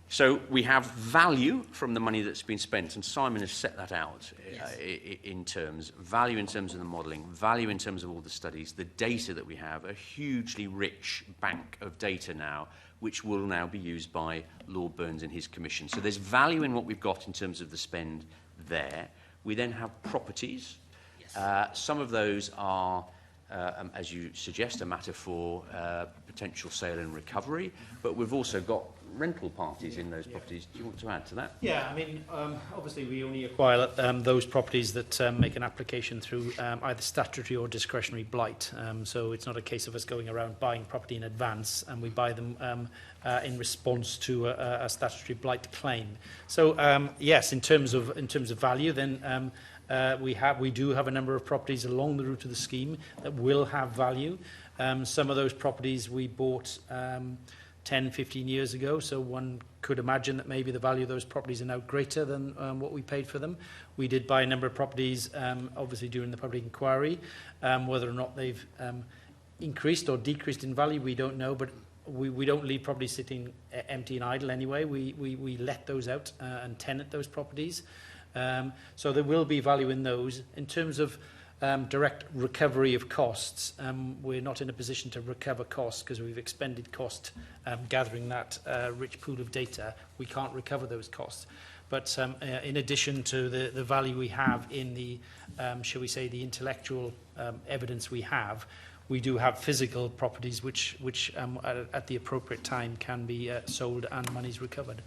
So we have value from the money that's been spent, and Simon has set that out in terms, value in terms of the modelling, value in terms of all the studies, the data that we have, a hugely rich bank of data now, which will now be used by Lord Burns in his commission. So there's value in what we've got in terms of the spend there. We then have properties. Some of those are, as you suggest, a matter for potential sale and recovery, but we've also got rental parties in those properties. Do you want to add to that? Yeah, I mean, obviously we only acquire those properties that make an application through either statutory or discretionary blight. So it's not a case of us going around buying property in advance, and we buy them in response to a statutory blight claim. So yes, in terms of value, then we do have a number of properties along the route of the scheme that will have value. Some of those properties we bought 10, 15 years ago, so one could imagine that maybe the value of those properties are now greater than what we paid for them. We did buy a number of properties, obviously during the public inquiry. Whether or not they've increased or decreased in value, we don't know, but we don't leave properties sitting empty and idle anyway. We let those out and tenant those properties. So there will be value in those. In terms of direct recovery of costs, we're not in a position to recover costs because we've expended cost gathering that rich pool of data. We can't recover those costs. But in addition to the value we have in the, shall we say, the intellectual evidence we do have physical properties which at the appropriate time can be sold and monies recovered.